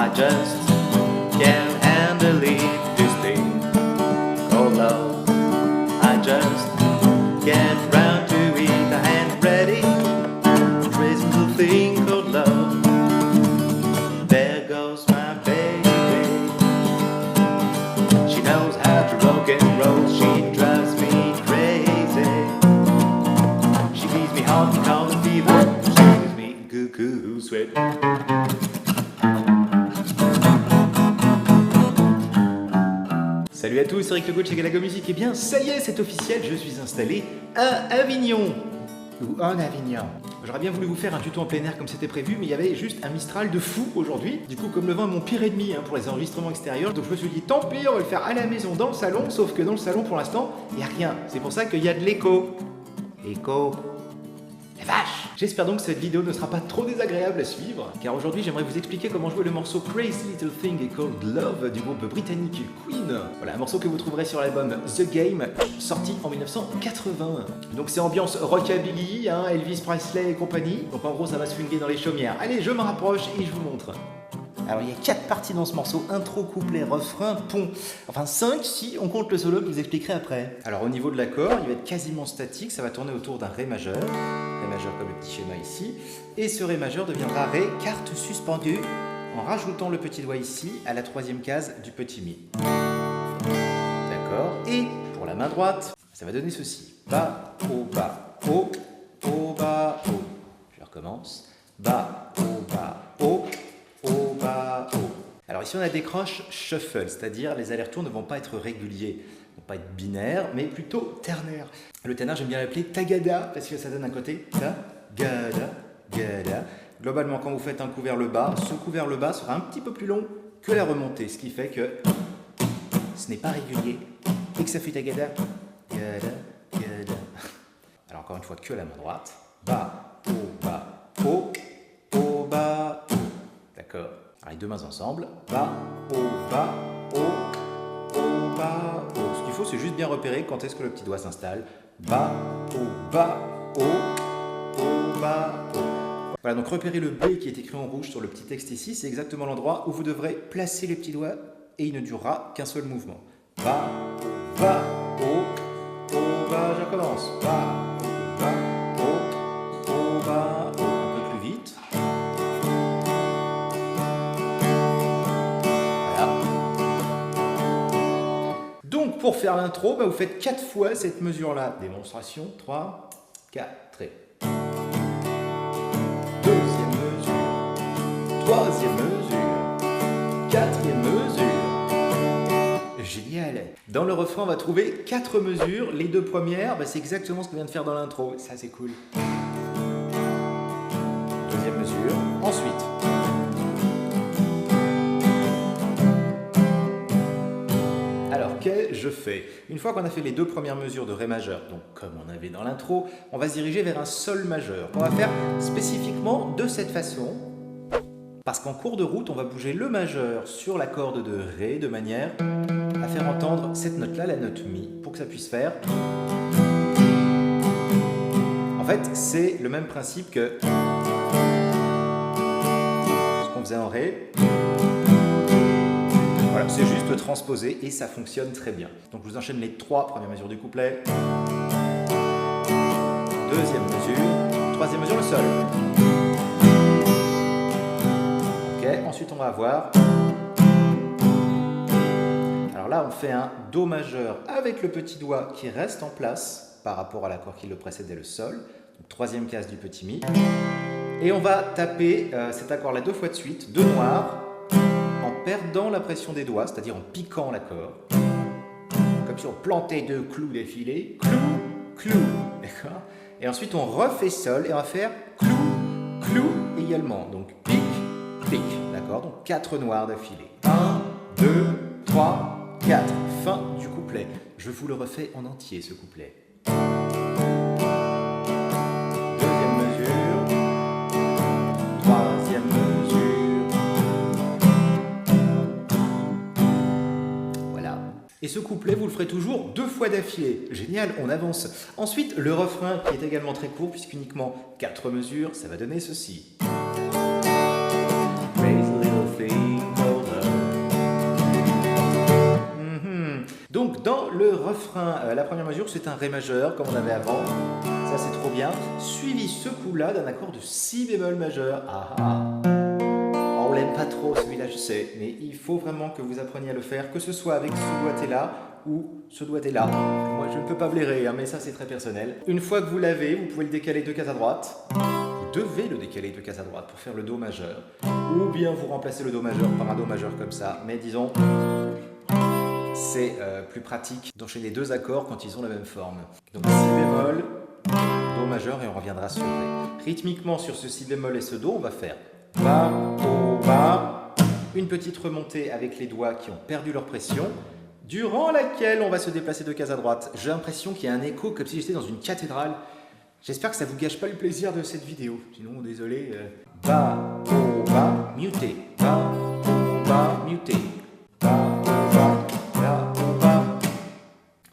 I just can't handle it, this thing called love. I just can't round to it, I ain't ready. This little thing called love. There goes my baby. She knows how to rock and roll, she drives me crazy. She gives me hot and cold fever, she gives me cuckoo sweat. Salut à tous, c'est Eric le coach chez Galago Music. Et bien, ça y est, c'est officiel, je suis installé à Avignon. Ou en Avignon. J'aurais bien voulu vous faire un tuto en plein air comme c'était prévu, mais il y avait juste un Mistral de fou aujourd'hui. Du coup, comme le vent est mon pire ennemi pour les enregistrements extérieurs, donc je me suis dit tant pis, on va le faire à la maison dans le salon, sauf que dans le salon pour l'instant, il n'y a rien. C'est pour ça qu'il y a de l'écho. Écho. La vache! J'espère donc que cette vidéo ne sera pas trop désagréable à suivre, car aujourd'hui j'aimerais vous expliquer comment jouer le morceau Crazy Little Thing Called Love du groupe britannique Queen. Voilà, un morceau que vous trouverez sur l'album The Game, sorti en 1980. Donc c'est ambiance rockabilly, Elvis Presley et compagnie. Donc en gros ça va se swinguer dans les chaumières. Allez, je me rapproche et je vous montre. Alors il y a 4 parties dans ce morceau, intro, couplet, refrain, pont. Enfin 5 si on compte le solo que je vous expliquerai après. Alors au niveau de l'accord, il va être quasiment statique, ça va tourner autour d'un Ré majeur. Ré majeur comme le petit schéma ici. Et ce Ré majeur deviendra Ré, carte suspendue, en rajoutant le petit doigt ici à la 3e case du petit Mi. D'accord. Et pour la main droite, ça va donner ceci. Bas, haut, bas, haut, bas, haut. Je recommence. Bas, haut, bas, haut. Haut, bas, haut. Alors ici on a des croches shuffle, c'est-à-dire les allers-retours ne vont pas être réguliers, ne vont pas être binaires, mais plutôt ternaires. Le ternaire j'aime bien l'appeler tagada, parce que ça donne un côté tagada, gada. Globalement quand vous faites un coup vers le bas, ce coup vers le bas sera un petit peu plus long que la remontée, ce qui fait que ce n'est pas régulier, et que ça fait tagada, gada, gada. Alors encore une fois que la main droite, bas, haut, bas, haut. D'accord. Alors les deux mains ensemble. Bas, haut, bas, haut, bas, haut. Ce qu'il faut, c'est juste bien repérer quand est-ce que le petit doigt s'installe. Bas, haut, bas, haut, bas, haut. Voilà, donc repérez le B qui est écrit en rouge sur le petit texte ici. C'est exactement l'endroit où vous devrez placer les petits doigts et il ne durera qu'un seul mouvement. Bas, haut, bas, haut, bas. Je recommence. Bas, haut, bas, haut, bas, haut. Un peu plus vite. Donc pour faire l'intro, vous faites 4 fois cette mesure-là. Démonstration, 3, 4 et... Deuxième mesure, troisième mesure, quatrième mesure. Génial! Dans le refrain, on va trouver 4 mesures. Les 2 premières, c'est exactement ce qu'on vient de faire dans l'intro. Ça, c'est cool. Deuxième mesure, ensuite... je fais. Une fois qu'on a fait les 2 premières mesures de Ré majeur, donc comme on avait dans l'intro, on va se diriger vers un Sol majeur. On va faire spécifiquement de cette façon, parce qu'en cours de route, on va bouger le majeur sur la corde de Ré de manière à faire entendre cette note-là, la note Mi, pour que ça puisse faire. En fait, c'est le même principe que ce qu'on faisait en Ré. Voilà, c'est juste transposé et ça fonctionne très bien. Donc je vous enchaîne les 3 premières mesures du couplet. Deuxième mesure, troisième mesure, le Sol. Ok, ensuite on va avoir... Alors là on fait un Do majeur avec le petit doigt qui reste en place par rapport à l'accord qui le précédait, le Sol. Donc 3e case du petit Mi. Et on va taper cet accord-là 2 fois de suite, de noir, en perdant la pression des doigts, c'est-à-dire en piquant l'accord. Comme si on plantait 2 clous d'affilée. Clou, clou. D'accord ? Et ensuite on refait Sol et on va faire clou, clou également. Donc pique, pique. D'accord ? Donc 4 noirs d'affilée. 1, 2, 3, 4. Fin du couplet. Je vous le refais en entier ce couplet. Deuxième mesure. Troisième mesure. Voilà. Et ce couplet, vous le ferez toujours 2 fois d'affilée. Génial, on avance. Ensuite, le refrain qui est également très court, puisqu'uniquement 4 mesures, ça va donner ceci. Crazy little thing. dans le refrain. La première mesure, c'est un Ré majeur, comme on avait avant. Ça, c'est trop bien. Suivi ce coup-là d'un accord de Si bémol majeur. Ah ah. On l'aime pas trop celui-là, je sais, mais il faut vraiment que vous appreniez à le faire, que ce soit avec ce doigté-là ou ce doigté-là. Moi, je ne peux pas blairer, hein, mais ça, c'est très personnel. Une fois que vous l'avez, vous pouvez le décaler 2 cases à droite. Vous devez le décaler 2 cases à droite pour faire le Do majeur. Ou bien vous remplacez le Do majeur par un Do majeur comme ça. Mais disons, c'est plus pratique d'enchaîner 2 accords quand ils ont la même forme. Donc Si bémol, Do majeur et on reviendra sur Ré. Rythmiquement, sur ce Si bémol et ce Do, on va faire Ba, Do, Ba, une petite remontée avec les doigts qui ont perdu leur pression, durant laquelle on va se déplacer 2 cases à droite. J'ai l'impression qu'il y a un écho comme si j'étais dans une cathédrale. J'espère que ça ne vous gâche pas le plaisir de cette vidéo. Sinon, désolé. Ba, Do, Ba, muté. Ba, Do, Ba, muté. Ba, Do, Ba, La, Do, Ba.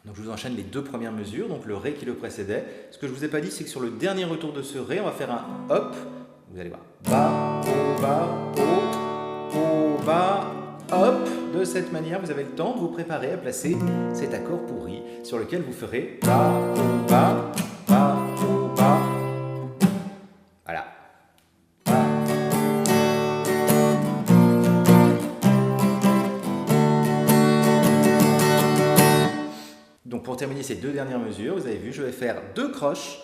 Donc je vous enchaîne les 2 premières mesures, donc le Ré qui le précédait. Ce que je ne vous ai pas dit, c'est que sur le dernier retour de ce Ré, on va faire un hop. Vous allez voir. Ba, O, Ba, O, Ba, hop. De cette manière, vous avez le temps de vous préparer à placer cet accord pourri sur lequel vous ferez Ba, O, Ba, Ba, O, Ba. Voilà. Ba. Donc pour terminer ces 2 dernières mesures, vous avez vu, je vais faire 2 croches,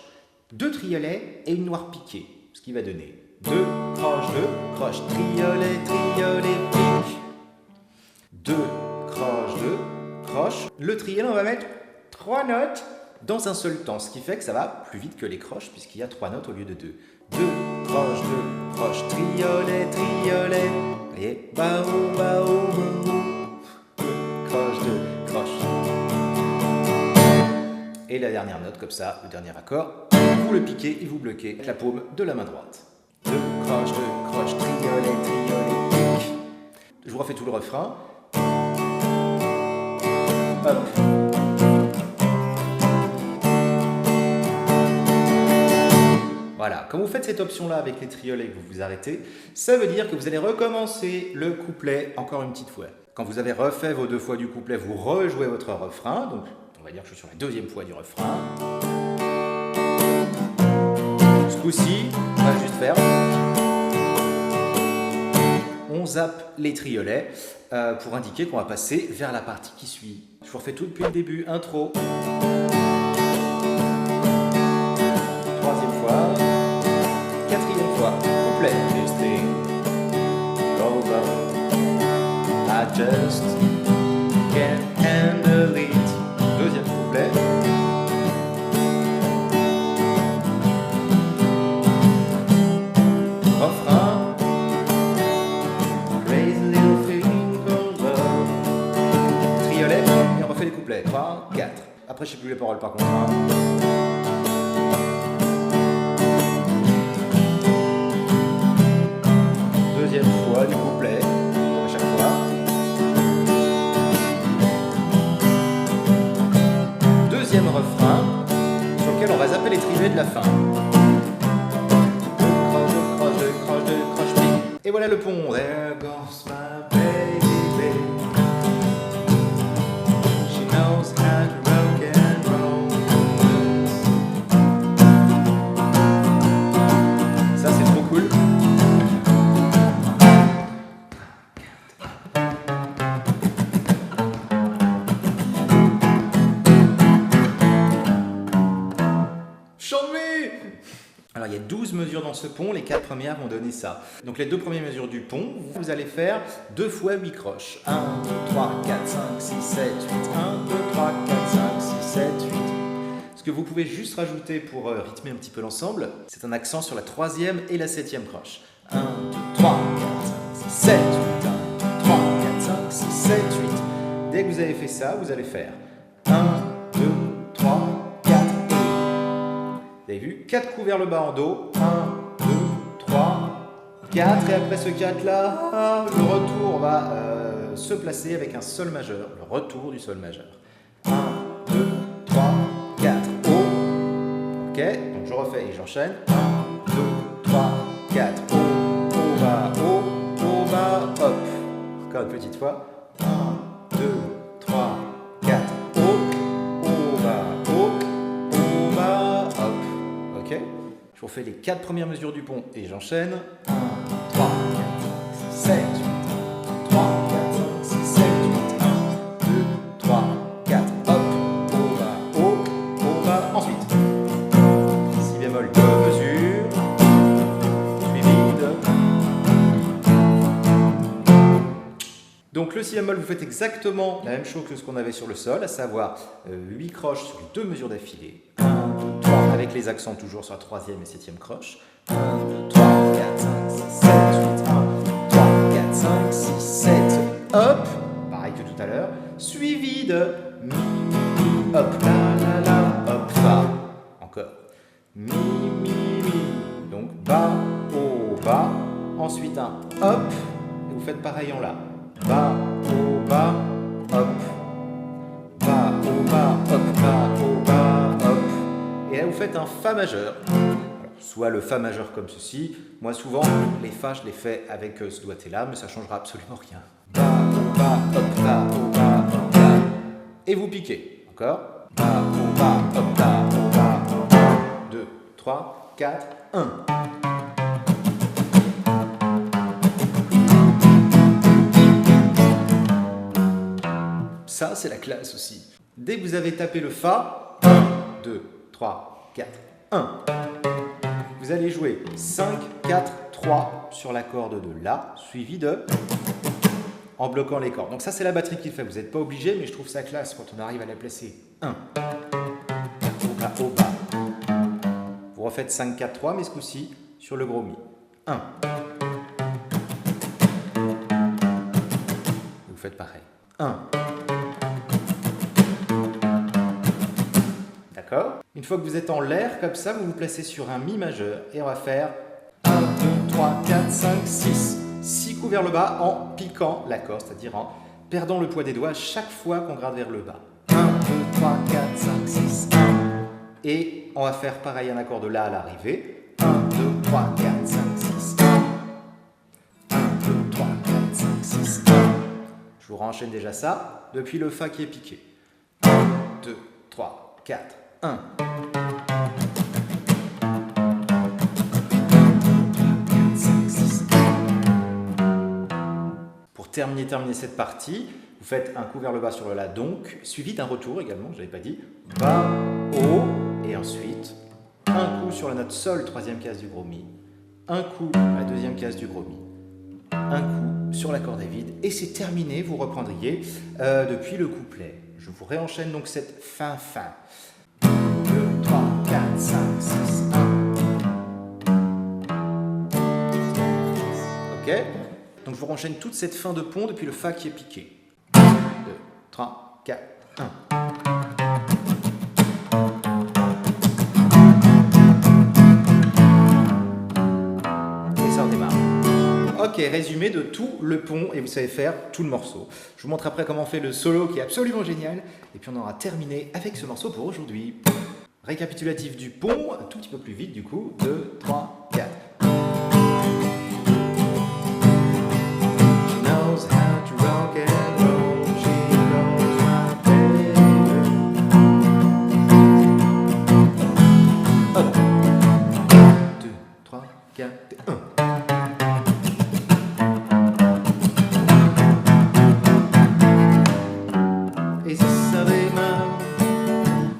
2 triolets et une noire piquée. Ce qui va donner 2 croches, triolet, triolet, pique. 2 croches, 2 croches. Le triolet, on va mettre 3 notes dans un seul temps, ce qui fait que ça va plus vite que les croches, puisqu'il y a 3 notes au lieu de 2. 2 croches, triolet, triolet. Vous voyez, bao, bao, bao. 2 croches, 2 croches. Et la dernière note, comme ça, le dernier accord, vous le piquez et vous bloquez avec la paume de la main droite. 2 croches, triolet, triolet, pique. Je vous refais tout le refrain. Hop. Voilà, quand vous faites cette option-là avec les triolets et que vous vous arrêtez, ça veut dire que vous allez recommencer le couplet encore une petite fois. Quand vous avez refait vos 2 fois du couplet, vous rejouez votre refrain. Donc, on va dire que je suis sur la 2e fois du refrain. Ce coup-ci, on va juste faire... On zappe les triolets pour indiquer qu'on va passer vers la partie qui suit. Je vous refais tout depuis le début. Intro. 3e fois. 4e fois. Couplet. This thing goes on. I just can't handle it. 2e couplet. Refrain. Les couplets, 3, 4. Après, je ne sais plus les paroles par contre. Deuxième fois du couplet, à chaque fois. Deuxième refrain, sur lequel on va zapper les triolets de la fin. 2 croches, 2 croches, 2 croches, 2 croches. Et voilà le pont. There goes my baby. Ça c'est trop cool. Chante-moi. Alors il y a 12 mesures dans ce pont, les 4 premières vont donner ça. Donc les 2 premières mesures du pont, vous allez faire 2 fois 8 croches. 1, 2, 3, 4, 5, 6, 7, 8. 1, 2, 3, 4, 5, 6, 7, 8. Ce que vous pouvez juste rajouter pour rythmer un petit peu l'ensemble, c'est un accent sur la 3e et la 7e croche. 1, 2, 3, 4, 5, 6, 7, 8. 1, 2, 3, 4, 5, 6, 7, 8. Dès que vous avez fait ça, vous allez faire 1, 2, 3, 4 et... Vous avez vu 4 coups vers le bas en Do. 1, 2, 3, 4. Et après ce 4 là, le retour va se placer avec un Sol majeur. Le retour du Sol majeur. 1, 2, 3, 4. O. Ok, donc je refais et j'enchaîne. 1, 2, 3, 4. O. O bas, O bas, hop. Encore une petite fois. 1, 2, 3, 4. O. vous refais les 4 premières mesures du pont et j'enchaîne. 1, 3, 4, 5, 6, 7, 8, 3, 4, 5, 6, 7, 8, 1, 2, 3, 4, hop, au bas, ensuite. Si bémol, 2 mesures, suivi de... Donc le si bémol, vous faites exactement la même chose que ce qu'on avait sur le sol, à savoir 8 croches sur les 2 mesures d'affilée. 1, 2, 3, avec les accents toujours sur la 3e et 7e croche. 1, 2, 3, 4, 5, 6, 7, 8, 1, 3, 4, 5, 6, 7, hop, pareil que tout à l'heure, suivi de mi, hop, la, hop, fa, encore, mi, donc bas, haut, bas, ensuite un hop, et vous faites pareil en la, bas, haut, bas, hop, bas, haut, bas, hop, bas, haut, bas, hop, et là vous faites un fa majeur. Soit le fa majeur comme ceci. Moi souvent, les fa, je les fais avec ce doigté-là, mais ça ne changera absolument rien. Bas, haut, bas, hop, bas, haut, bas, hop, bas. Et vous piquez. Encore. Bas, haut, bas, hop, bas, haut, bas, hop, bas. 2, 3, 4, 1. Ça, c'est la classe aussi. Dès que vous avez tapé le fa, 1, 2, 3, 4, 1. Vous allez jouer 5, 4, 3 sur la corde de La, suivi de en bloquant les cordes. Donc ça, c'est la batterie qui le fait. Vous n'êtes pas obligé, mais je trouve ça classe quand on arrive à la placer. 1, au bas, au bas. Vous refaites 5, 4, 3, mais ce coup-ci sur le gros Mi. 1. Vous faites pareil. 1. D'accord ? Une fois que vous êtes en l'air, comme ça, vous vous placez sur un Mi majeur. Et on va faire 1, 2, 3, 4, 5, 6. 6 coups vers le bas en piquant l'accord, c'est-à-dire en perdant le poids des doigts chaque fois qu'on grade vers le bas. 1, 2, 3, 4, 5, 6, 1. Et on va faire pareil un accord de La à l'arrivée. 1, 2, 3, 4, 5, 6, 1. 1, 2, 3, 4, 5, 6, 1. Je vous renchaîne déjà ça, depuis le Fa qui est piqué. 1, 2, 3, 4, 1. Pour terminer cette partie, vous faites un coup vers le bas sur le La, donc, suivi d'un retour également, je ne l'avais pas dit. Bas, haut, et ensuite, un coup sur la note Sol, 3e case du gros Mi, un coup à la 2e case du gros Mi, un coup sur la corde à vide, et c'est terminé, vous reprendriez depuis le couplet. Je vous réenchaîne donc cette fin-fin. 2, 3, 4, 5, 6, 1. Ok ? Donc je vous renchaîne toute cette fin de pont depuis le Fa qui est piqué. 2, 3, 4, 1. Et ça redémarre. Ok, résumé de tout le pont et vous savez faire tout le morceau. Je vous montre après comment on fait le solo qui est absolument génial. Et puis on aura terminé avec ce morceau pour aujourd'hui. Récapitulatif du pont, un tout petit peu plus vite du coup. 2, 3, 4.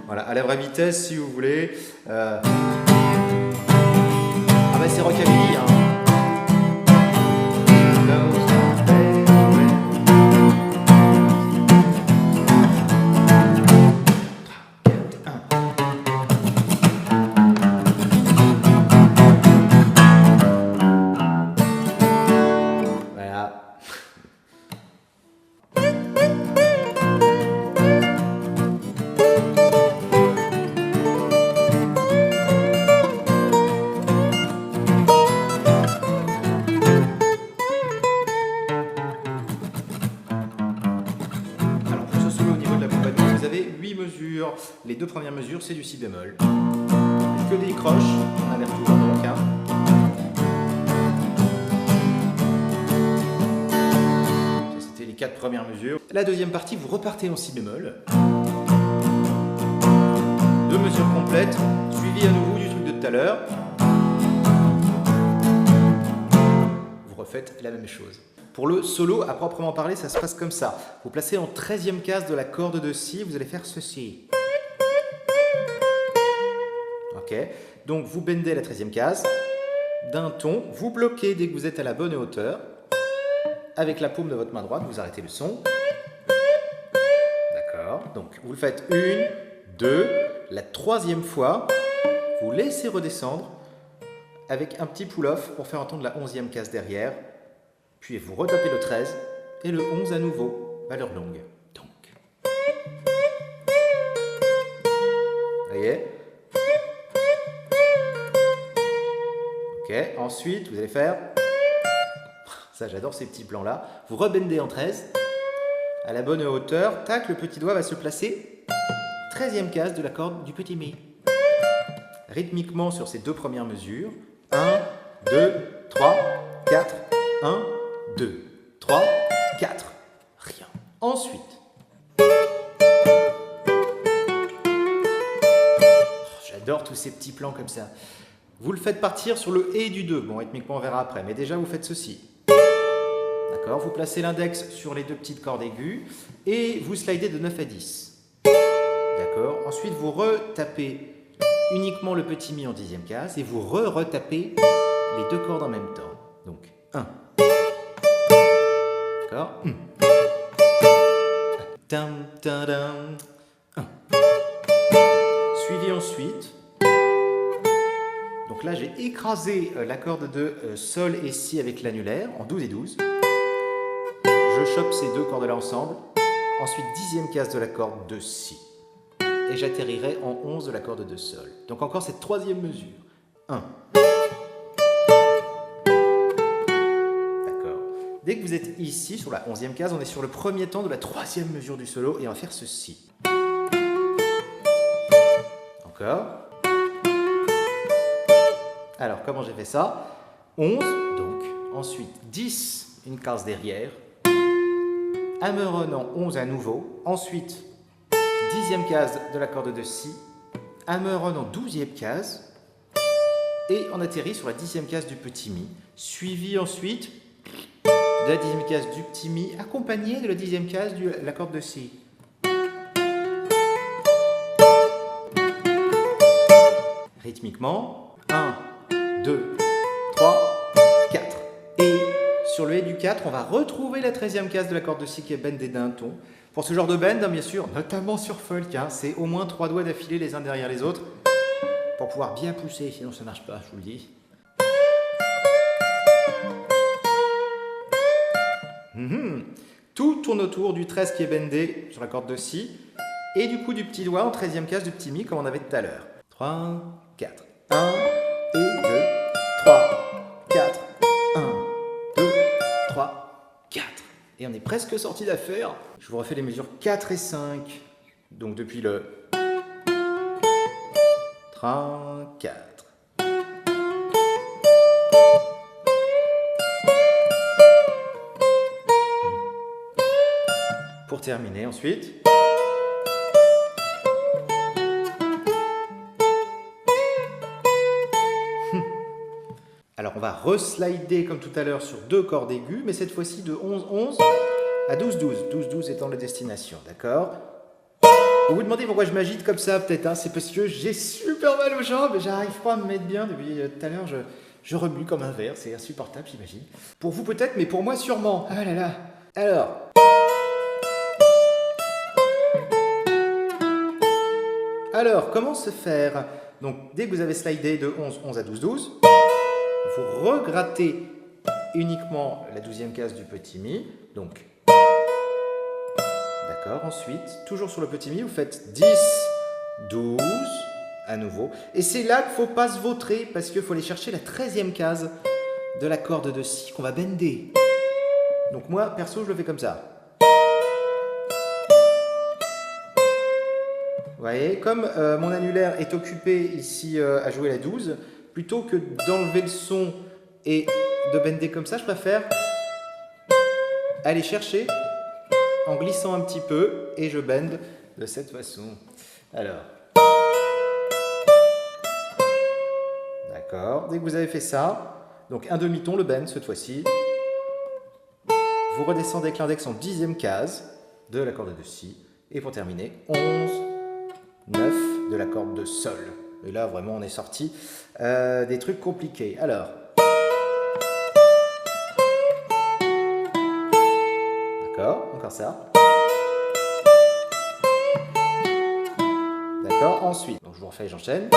Voilà, à la vraie vitesse si vous voulez. Ah bah c'est rockabilly, hein. Les deux premières mesures, c'est du si bémol. Que des croches, on aller-retour donc. Hein. Ça, c'était les 4 premières mesures. La deuxième partie, vous repartez en si bémol. 2 mesures complètes, suivies à nouveau du truc de tout à l'heure. refaites la même chose. Pour le solo, à proprement parler, ça se passe comme ça. Vous placez en 13e case de la corde de Si, vous allez faire ceci. Ok, donc vous bendez la 13e case d'un ton, vous bloquez dès que vous êtes à la bonne hauteur. Avec la paume de votre main droite, vous arrêtez le son. D'accord, donc vous le faites 1, 2, la 3e fois, vous laissez redescendre avec un petit pull-off pour faire entendre la 11e case derrière. Puis vous retapez le 13 et le 11 à nouveau, valeur longue. Donc, vous voyez? Ok, ensuite vous allez faire, ça j'adore ces petits plans là, vous rebendez en 13, à la bonne hauteur, tac, le petit doigt va se placer, 13e case de la corde du petit Mi. Rythmiquement sur ces deux premières mesures, 1, 2, 3, 4, 1, 2, 3, 4, rien. Ensuite, j'adore tous ces petits plans comme ça. Vous le faites partir sur le Et du 2. Bon, rythmiquement, on verra après, mais déjà, vous faites ceci. D'accord, vous placez l'index sur les deux petites cordes aiguës et vous slidez de 9 à 10. D'accord, ensuite, vous retapez uniquement le petit Mi en 10e case et vous retapez les deux cordes en même temps. Donc, 1. D'accord, Tam, tadam. 1. Suivi ensuite. Donc là, j'ai écrasé la corde de Sol et Si avec l'annulaire en 12 et 12. Je chope ces deux cordes-là ensemble. Ensuite, 10e case de la corde de Si. Et j'atterrirai en 11 de la corde de Sol. Donc encore cette 3e mesure. 1. D'accord. Dès que vous êtes ici, sur la 11e case, on est sur le premier temps de la 3e mesure du solo et on va faire ceci. Encore. Alors, comment j'ai fait ça? 11, donc, ensuite 10, une case derrière, hammer-on en 11 à nouveau, ensuite 10e case de la corde de Si, hammer-on en 12e case, et on atterrit sur la 10e case du petit Mi, suivi ensuite de la 10e case du petit Mi, accompagné de la 10e case de la corde de Si. Rythmiquement, 1, 2, 3, 4. Et sur le Et du 4, on va retrouver la 13e case de la corde de Si qui est bendée d'un ton. Pour ce genre de bend, bien sûr, notamment sur folk, c'est au moins 3 doigts d'affilée les uns derrière les autres pour pouvoir bien pousser, sinon ça ne marche pas, je vous le dis. Tout tourne autour du 13 qui est bendé sur la corde de Si et du coup du petit doigt en 13e case du petit Mi comme on avait tout à l'heure. 3, 4, 1 et 2, 3, 4, 1, 2, 3, 4. Et on est presque sorti d'affaire. Je vous refais les mesures 4 et 5. Donc depuis le 34. Pour terminer ensuite. Alors on va reslider comme tout à l'heure sur deux cordes aiguës, mais cette fois-ci de 11-11 à 12-12. 12-12 étant la destination, d'accord? Vous vous demandez pourquoi je m'agite comme ça, peut-être, c'est parce que j'ai super mal aux jambes et j'arrive pas à me mettre bien depuis tout à l'heure. Je remue comme un verre, c'est insupportable, j'imagine. Pour vous peut-être, mais pour moi sûrement. Ah là là. Alors, comment se faire? Donc, dès que vous avez slidé de 11-11 à 12-12, vous regrattez uniquement la 12e case du petit Mi. Donc, d'accord, ensuite, toujours sur le petit Mi, vous faites 10, 12, à nouveau. Et c'est là qu'il ne faut pas se vautrer, parce qu'il faut aller chercher la 13e case de la corde de Si qu'on va bender. Donc moi, perso, je le fais comme ça. Vous voyez, comme mon annulaire est occupé ici à jouer la 12, plutôt que d'enlever le son et de bender comme ça, je préfère aller chercher en glissant un petit peu et je bend de cette façon. Alors, d'accord, dès que vous avez fait ça, donc un demi-ton, le bend cette fois-ci, Vous redescendez avec l'index en 10e case de la corde de Si. Et pour terminer, 11, 9 de la corde de Sol. Et là, vraiment, on est sorti des trucs compliqués. Alors, d'accord, encore ça. D'accord, ensuite, donc je vous refais et j'enchaîne.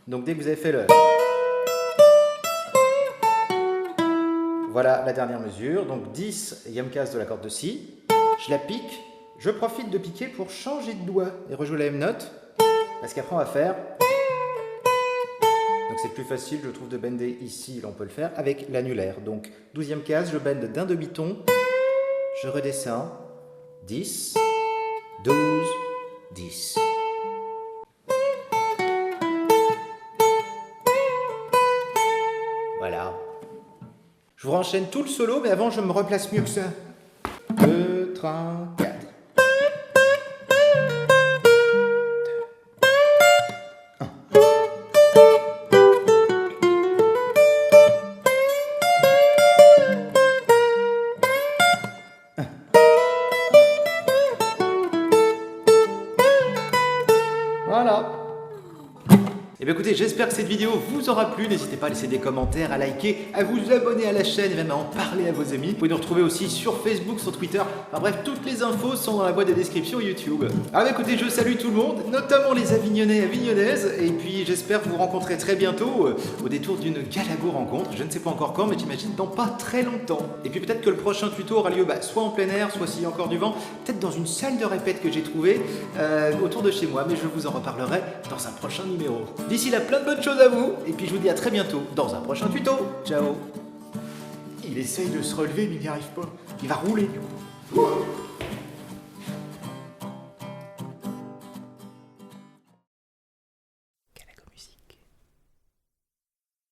Donc dès que vous avez fait le... Voilà la dernière mesure, donc 10e case de la corde de Si. Je la pique, je profite de piquer pour changer de doigt et rejouer la même note, parce qu'après on va faire... Donc c'est plus facile, je trouve, de bender ici, là on peut le faire, avec l'annulaire. Donc 12e case, je bende d'un demi-ton, je redescends, 10, 12, 10. Voilà. Je vous renchaîne tout le solo, mais avant je me replace mieux que ça. 2, 3, 4. Voilà. Et bien écoutez, j'espère que cette vidéo vous aura plu. N'hésitez pas à laisser des commentaires, à liker, à vous abonner à la chaîne et même à en parler à vos amis. Vous pouvez nous retrouver aussi sur Facebook, sur Twitter. Enfin bref, toutes les infos sont dans la boîte de description YouTube. Alors écoutez, je salue tout le monde, notamment les Avignonnais et Avignonnaises. Et puis j'espère vous rencontrer très bientôt au détour d'une Galago rencontre. Je ne sais pas encore quand, mais j'imagine dans pas très longtemps. Et puis peut-être que le prochain tuto aura lieu soit en plein air, soit s'il y a encore du vent, peut-être dans une salle de répète que j'ai trouvée autour de chez moi. Mais je vous en reparlerai dans un prochain numéro. D'ici là, plein de bonnes choses à vous, et puis je vous dis à très bientôt dans un prochain tuto. Ciao. Il essaye de se relever, mais il n'y arrive pas. Il va rouler du coup.